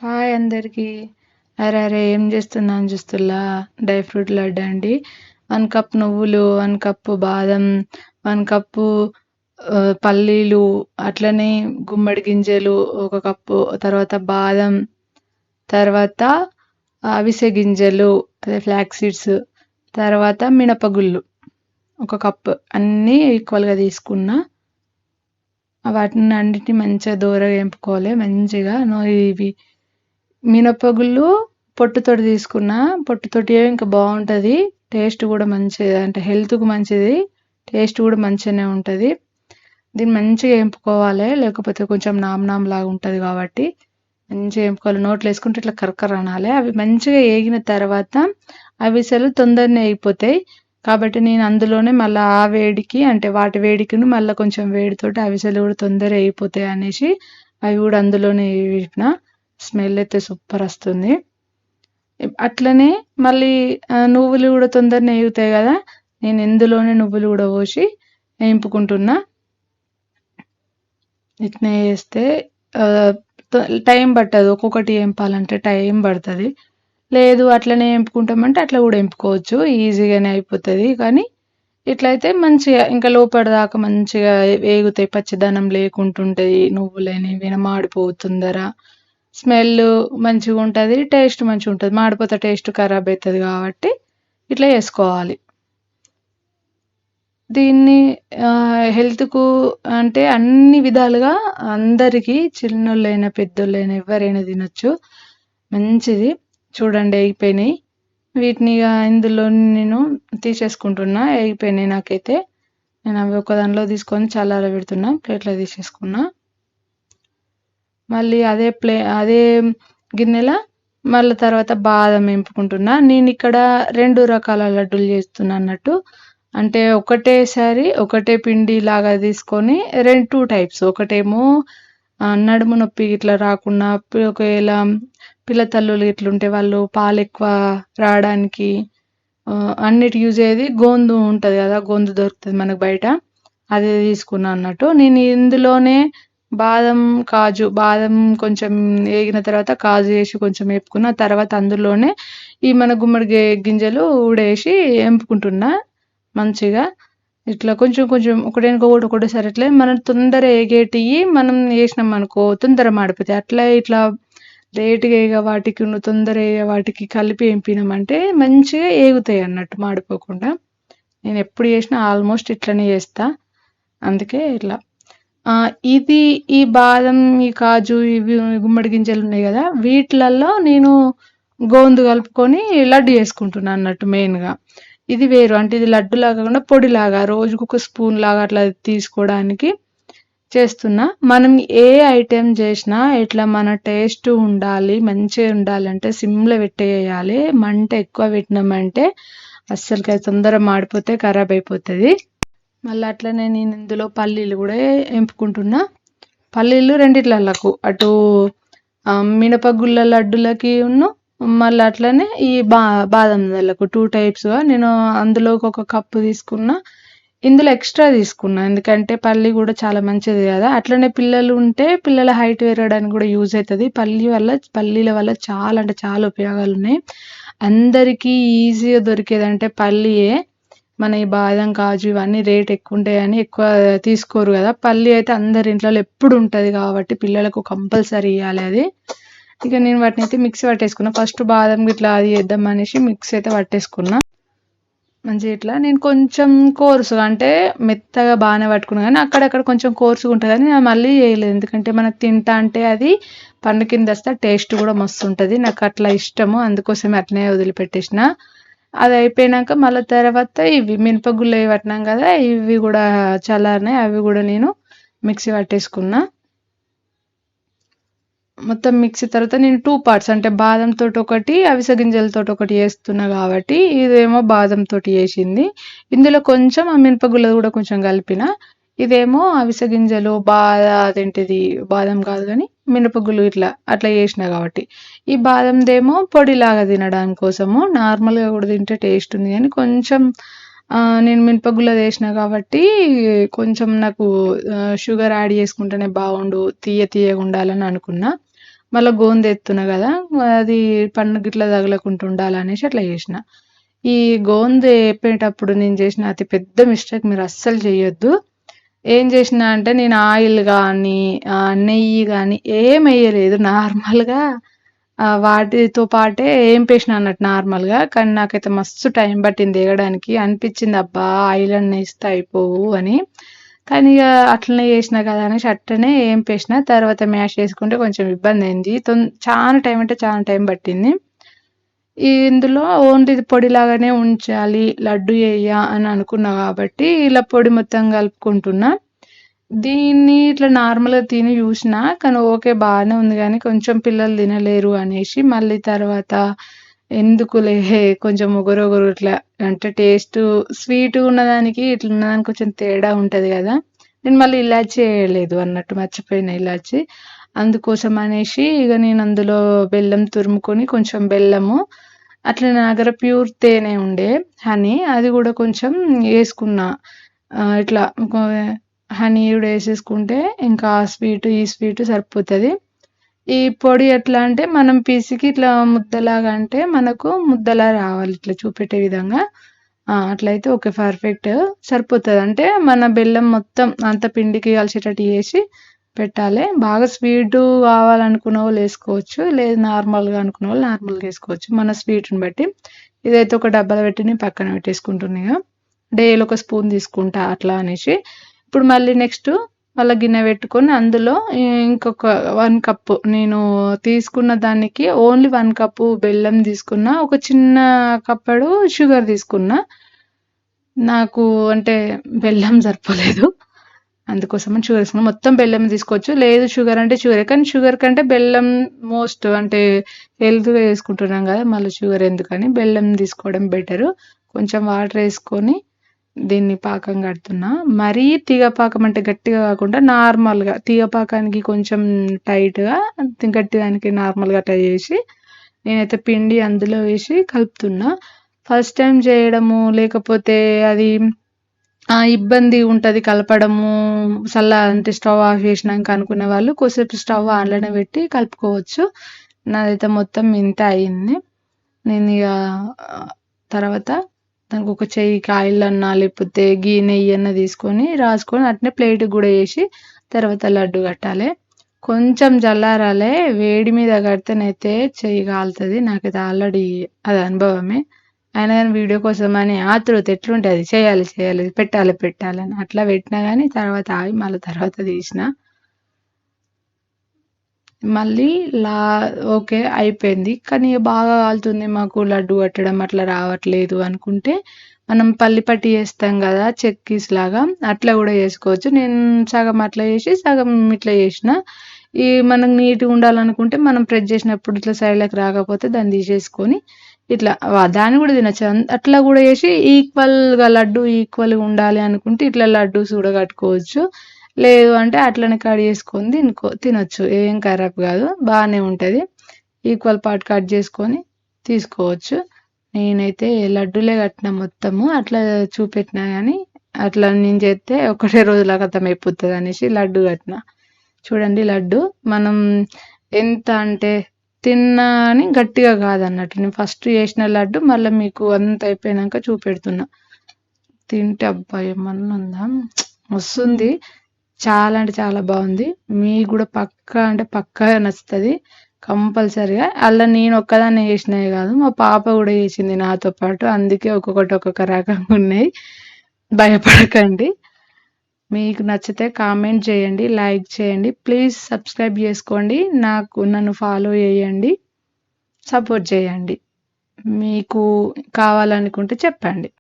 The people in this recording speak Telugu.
హాయ్ అందరికి. అరే అరే ఏం చేస్తున్నాను చూస్తుల్లా? డ్రై ఫ్రూట్ లడ్డు అండి. 1 కప్ నువ్వులు, 1 కప్పు బాదం, 1 కప్పు పల్లీలు, అట్లనే గుమ్మడి గింజలు 1 కప్పు, తర్వాత బాదం, తర్వాత అవిసె గింజలు అదే ఫ్లాక్స్ సీడ్స్, తర్వాత మినపగుళ్ళు 1 కప్పు అన్నీ ఈక్వల్గా తీసుకున్నా. వాటిని అన్నిటిని మంచిగా దూరగా వేపుకోవాలి. మంచిగా ఇవి మినపగుళ్ళు పొట్టుతోటి తీసుకున్నా. పొట్టుతోటి ఇంకా బాగుంటుంది. టేస్ట్ కూడా మంచిది, అంటే హెల్త్కు మంచిది. టేస్ట్ కూడా మంచిగానే ఉంటుంది. దీన్ని మంచిగా వేపుకోవాలి, లేకపోతే కొంచెం నామ్ లాగా ఉంటుంది కాబట్టి మంచిగా వేపుకోవాలి. నోట్లో వేసుకుంటే ఇట్లా కరకర అనాలి. అవి మంచిగా వేగిన తర్వాత అవిసెలు తొందరనే అయిపోతాయి కాబట్టి నేను అందులోనే మళ్ళీ ఆ వేడికి, అంటే వాటి వేడికిను మళ్ళీ కొంచెం వేడితోటి అవిసెలు కూడా తొందరగా అయిపోతాయి అనేసి అవి కూడా అందులోనే వేపిన. స్మెల్ అయితే సూపర్ వస్తుంది. అట్లనే మళ్ళీ నువ్వులు కూడా తొందరనే వేగుతాయి కదా, నేను ఇందులోనే నువ్వులు కూడా పోసి వేపుకుంటున్నా. ఇట్నే వేస్తే టైం పట్టదు. ఒక్కొక్కటి వేపాలంటే టైం పడుతుంది. లేదు అట్లనే వేపుకుంటామంటే అట్లా కూడా వేపుకోవచ్చు, ఈజీగానే అయిపోతుంది. కానీ ఇట్లయితే మంచిగా ఇంకా లోపటి దాకా మంచిగా వేగుతాయి, పచ్చిదనం లేకుంటుంటుంది. నువ్వులేని వినమాడిపోవు తొందర. స్మెల్ మంచిగా ఉంటుంది, టేస్ట్ మంచిగా ఉంటుంది. మాడిపోతే టేస్ట్ ఖరాబ్ అవుతుంది కాబట్టి ఇట్లా చేసుకోవాలి. దీన్ని హెల్త్కు అంటే అన్ని విధాలుగా అందరికీ, చిన్నోళ్ళైనా పెద్దోళ్ళైనా ఎవరైనా తినొచ్చు, మంచిది. చూడండి అయిపోయినాయి. వీటిని ఇందులో నేను తీసేసుకుంటున్నా. అయిపోయినాయి నాకైతే. నేను అవి ఒక దానిలో తీసుకొని చల్లార పెడుతున్నా. ప్లేట్లో తీసేసుకున్నా. మళ్ళీ అదే గిన్నెల మళ్ళీ తర్వాత బాదం వేపుకుంటున్నా. నేను ఇక్కడ 2 రకాల లడ్డూలు చేస్తున్నా అన్నట్టు. అంటే ఒకటేసారి ఒకటే పిండి లాగా తీసుకొని 2 టైప్స్. ఒకటేమో నడుము నొప్పి ఇట్లా రాకుండా, ఒకవేళ పిల్ల తల్లులు ఇట్లుంటే వాళ్ళు పాలు ఎక్కువ రావడానికి అన్నిటి యూజ్ అయ్యేది గోందు ఉంటుంది కదా, గోందు దొరుకుతుంది మనకు బయట, అదే తీసుకున్నా అన్నట్టు. నేను ఇందులోనే బాదం కొంచెం వేగిన తర్వాత కాజు వేసి కొంచెం వేపుకున్న తర్వాత అందులోనే ఈ మన గుమ్మడి గింజలు ఊడేసి వేపుకుంటున్నా మంచిగా. ఇట్లా కొంచెం కొంచెం ఒకటేసారి అట్లే మనం తొందర వేగేటివి మనం వేసినాం అనుకో తొందర మాడిపోతాయి. అట్లా ఇట్లా లేటుగా వేగే వాటికి తొందర వేగే వాటికి కలిపి వేపినామంటే మంచిగా వేగుతాయి అన్నట్టు, మాడిపోకుండా. నేను ఎప్పుడు చేసినా ఆల్మోస్ట్ ఇట్లనే చేస్తా, అందుకే ఇట్లా. ఇది ఈ బాదం, ఈ కాజు, ఇవి గుమ్మడి గింజలు ఉన్నాయి కదా, వీటిలలో నేను గోందు కలుపుకొని లడ్డు చేసుకుంటున్నాను అన్నట్టు మెయిన్గా. ఇది వేరు, అంటే ఇది లడ్డులాగా కాకుండా పొడిలాగా రోజుకు 1 స్పూన్ లాగా అట్లా తీసుకోవడానికి చేస్తున్నా. మనం ఏ ఐటెం చేసినా ఇట్లా మన టేస్ట్ ఉండాలి, మంచిగా ఉండాలంటే సిమ్లో పెట్టేయాలి. మంట ఎక్కువ పెట్టినామంటే అస్సలుకి అది తొందర మాడిపోతే ఖరాబ్ అయిపోతుంది. మళ్ళీ అట్లనే నేను ఇందులో పల్లీలు కూడా వేపుకుంటున్నా. పల్లీలు రెండిట్లకు, అటు మినపగుళ్ళ లడ్డులకి మళ్ళీ అట్లనే ఈ బాదం దళ్ళకు 2 టైప్స్గా నేను అందులో 1 కప్పు తీసుకున్నా. ఇందులో ఎక్స్ట్రా తీసుకున్నా ఎందుకంటే పల్లి కూడా చాలా మంచిది కదా. అట్లనే పిల్లలు ఉంటే పిల్లల హైట్ పెరగడానికి కూడా యూజ్ అవుతుంది. పల్లీల వల్ల చాలా అంటే చాలా ఉపయోగాలు ఉన్నాయి. అందరికీ ఈజీగా దొరికేదంటే పల్లీయే. మన ఈ బాదం, కాజు ఇవన్నీ రేట్ ఎక్కువ ఉంటాయని ఎక్కువ తీసుకోరు కదా. పల్లి అయితే అందరి ఇంట్లో ఎప్పుడు ఉంటుంది కాబట్టి పిల్లలకు కంపల్సరీ ఇవ్వాలి అది. ఇక నేను వాటిని అయితే మిక్సీ పట్టేసుకున్నా. ఫస్ట్ బాదం ఇట్లా అది వేద్దాం అనేసి మిక్సీ అయితే పట్టేసుకున్నా మంచిగా. ఇట్లా నేను కొంచెం కోర్సుగా, అంటే మెత్తగా బాగానే పట్టుకున్నా కానీ అక్కడక్కడ కొంచెం కోర్సుగా ఉంటుంది కానీ నేను మళ్ళీ వేయలేదు. ఎందుకంటే మనకు తింటా అంటే అది పండు కింద వస్తే టేస్ట్ కూడా మస్తు ఉంటుంది. నాకు అట్లా ఇష్టము, అందుకోసమే అట్లనే వదిలిపెట్టేసిన. అది అయిపోయినాక మళ్ళీ తర్వాత ఇవి మినపగుళ్ళు పట్టినాం కదా, ఇవి కూడా చల్లారినాయి. అవి కూడా నేను మిక్సీ పట్టేసుకున్నా. మొత్తం మిక్సీ తర్వాత నేను 2 పార్ట్స్, అంటే బాదం తోటి ఒకటి, అవిసె గింజలతో ఒకటి వేస్తున్నా కాబట్టి ఇదేమో బాదం తోటి వేసింది. ఇందులో కొంచెం ఆ మినపగుళ్ళది కూడా కొంచెం కలిపిన. ఇదేమో అవిసె గింజలు అదేంటిది బాదం కాదు కానీ మినపగుళ్ళు ఇట్లా అట్లా చేసిన కాబట్టి. ఈ బాదందేమో పొడిలాగా తినడానికి కోసము, నార్మల్గా కూడా తింటే టేస్ట్ ఉంది కానీ కొంచెం నేను మినపగుళ్ళది వేసిన కాబట్టి కొంచెం నాకు షుగర్ యాడ్ చేసుకుంటేనే బాగుండు, తీయగా ఉండాలని అనుకున్నా. మళ్ళీ గోంద ఎత్తున్నా కదా, అది పన్ను గిట్లా తగలకుండా ఉండాలనేసి అట్లా చేసిన. ఈ గోంద వేపేటప్పుడు నేను చేసిన అతి పెద్ద మిస్టేక్ మీరు అస్సలు చేయొద్దు. ఏం చేసిన అంటే నేను ఆయిల్ కానీ నెయ్యి కానీ ఏం వేయలేదు, నార్మల్గా వాటితో పాటే ఏంపేసిన అన్నట్టు నార్మల్గా. కానీ నాకైతే మస్తు టైం పట్టింది వేయడానికి, అనిపించింది అబ్బా ఆయిల్ అన్న వేస్తే అయిపోవు అని. కానీ ఇక అట్లనే చేసిన కదా అనేసి అట్లనే ఏంపేసిన. తర్వాత మ్యాష్ చేసుకుంటే కొంచెం ఇబ్బంది అయింది, చాలా టైం అంటే చాలా టైం పట్టింది. ఇందులో ఓన్లీ ఇది పొడిలాగానే ఉంచాలి, లడ్డు వేయ అని అనుకున్నా కాబట్టి ఇలా పొడి మొత్తం కలుపుకుంటున్నా. దీన్ని ఇట్లా నార్మల్గా తిని చూసిన, కానీ ఓకే బాగానే ఉంది, కానీ కొంచెం పిల్లలు తినలేరు అనేసి మళ్ళీ తర్వాత ఎందుకులే కొంచెం ఒగరొగరు ఇట్లా అంటే టేస్ట్ స్వీట్ ఉన్నదానికి ఇట్లా ఉన్నదానికి కొంచెం తేడా ఉంటుంది కదా. నేను మళ్ళీ ఇలాచి వేయలేదు అన్నట్టు, మర్చిపోయిన ఇలాచి. అందుకోసం అనేసి ఇక నేను అందులో బెల్లం తురుముకొని కొంచెం బెల్లము, అట్లా నా దగ్గర ప్యూర్ తేనె ఉండే హనీ, అది కూడా కొంచెం వేసుకున్నా. ఇట్లా హనీ కూడా వేసేసుకుంటే ఇంకా ఆ స్వీట్ ఈ స్వీట్ సరిపోతుంది. ఈ పొడి ఎట్లా అంటే మనం పీసికి ఇట్లా ముద్దలాగా, అంటే మనకు ముద్దలా రావాలి ఇట్లా చూపెట్టే విధంగా. అట్లయితే ఓకే పర్ఫెక్ట్ సరిపోతుంది. అంటే మన బెల్లం మొత్తం అంత పిండికి కలిసేటట్టు చేసి పెట్టాలి. బాగా స్వీటు కావాలనుకున్న వాళ్ళు వేసుకోవచ్చు, లేదు నార్మల్గా అనుకున్న వాళ్ళు నార్మల్గా వేసుకోవచ్చు, మన స్వీట్ని బట్టి. ఇదైతే ఒక డబ్బాలో పెట్టి నేను పక్కన పెట్టేసుకుంటున్నా, డైలీ ఒక స్పూన్ తీసుకుంటా అట్లా అనేసి. ఇప్పుడు మళ్ళీ నెక్స్ట్ మళ్ళీ గిన్నె పెట్టుకొని అందులో ఇంకొక 1 కప్పు, నేను తీసుకున్న దానికి ఓన్లీ 1 కప్పు బెల్లం తీసుకున్నా, ఒక చిన్న కప్పడు షుగర్ తీసుకున్నా. నాకు అంటే బెల్లం సరిపోలేదు, అందుకోసమని షుగర్ తీసుకున్నా. మొత్తం బెల్లం తీసుకోవచ్చు, లేదు షుగర్ అంటే షుగరే, కానీ షుగర్ కంటే బెల్లం మోస్ట్ అంటే హెల్త్గా వేసుకుంటున్నాం కదా, మళ్ళీ షుగర్ ఎందుకని బెల్లం తీసుకోవడం బెటరు. కొంచెం వాటర్ వేసుకొని దీన్ని పాకం కడుతున్నా. మరీ తీగ పాకం అంటే గట్టిగా కాకుండా నార్మల్గా, తీగ పాకానికి కొంచెం టైట్గా, గట్టి దానికి నార్మల్గా ట్రై చేసి నేనైతే పిండి అందులో వేసి కలుపుతున్నా. ఫస్ట్ టైం చేయడము, లేకపోతే అది ఇబ్బంది ఉంటుంది కలపడము, అంటే స్టవ్ ఆఫ్ చేసినాక అనుకునే వాళ్ళు కొద్దిసేపు స్టవ్ ఆన్లోనే పెట్టి కలుపుకోవచ్చు. నాదైతే మొత్తం ఇంత అయింది. నేను ఇక తర్వాత దానికి ఒక చెయ్యికి ఆయిల్ అన్నా లేకపోతే గీ నెయ్యి అన్న తీసుకొని రాసుకొని అట్నే ప్లేట్కి కూడా వేసి తర్వాత లడ్డు కట్టాలి. కొంచెం జల్లారాలే, వేడి మీద కడితేనైతే చెయ్యి కాలుతుంది. నాకైతే ఆల్రెడీ అది అనుభవమే. అయినా కానీ వీడియో కోసం అని ఆతృత ఎట్లుంటుంది, చేయాలి చేయాలి పెట్టాలి పెట్టాలని అట్లా పెట్టినా కానీ తర్వాత ఆగి మళ్ళీ తర్వాత తీసిన. మళ్ళీ ఓకే అయిపోయింది, కానీ బాగా కాలుతుంది, మాకు లడ్డు కట్టడం అట్లా రావట్లేదు అనుకుంటే మనం పల్లి పట్టి చేస్తాం కదా చెక్కీస్ లాగా, అట్లా కూడా చేసుకోవచ్చు. నేను సగం అట్లా చేసి సగం ఇట్లా చేసిన. మనం నీట్గా ఉండాలనుకుంటే మనం ప్రెస్ చేసినప్పుడు ఇట్లా సైడ్లకు రాకపోతే దాన్ని తీసేసుకొని ఇట్లా దాన్ని కూడా తినచ్చు. అట్లా కూడా చేసి ఈక్వల్గా లడ్డు ఈక్వల్గా ఉండాలి అనుకుంటే ఇట్లా లడ్డూస్ కూడా కట్టుకోవచ్చు. లేదు అంటే అట్లనే కట్ చేసుకొని తినొచ్చు, ఏం ఖరాబ్ కాదు, బాగానే ఉంటుంది. ఈక్వల్ పార్ట్ కట్ చేసుకొని తీసుకోవచ్చు. నేనైతే లడ్డూలే కట్టిన మొత్తము, అట్లా చూపెట్టినా కానీ అట్లా నేను చేస్తే ఒకటే రోజులా ఖతం అయిపోతుంది అనేసి లడ్డు కట్టిన. చూడండి లడ్డు మనం ఎంత అంటే తిన్నా అని గట్టిగా కాదన్నట్టు. నేను ఫస్ట్ చేసిన లడ్డు మళ్ళీ మీకు అంత అయిపోయినాక చూపెడుతున్నా. తింటే అబ్బాయి ఏమన్నా ఉందా, వస్తుంది, చాలా అంటే చాలా బాగుంది. మీకు కూడా పక్కా అంటే పక్కా నచ్చుతుంది కంపల్సరిగా. అలా నేను ఒక్కదాన్ని చేసినవి కాదు, మా పాప కూడా చేసింది నాతో పాటు, అందుకే ఒక్కొక్కటి ఒక్కొక్క రకంగా ఉన్నాయి. భయపడకండి. మీకు నచ్చితే కామెంట్ చేయండి, లైక్ చేయండి, ప్లీజ్ సబ్స్క్రైబ్ చేసుకోండి, నన్ను ఫాలో చేయండి, సపోర్ట్ చేయండి. మీకు కావాలనుకుంటే చెప్పండి.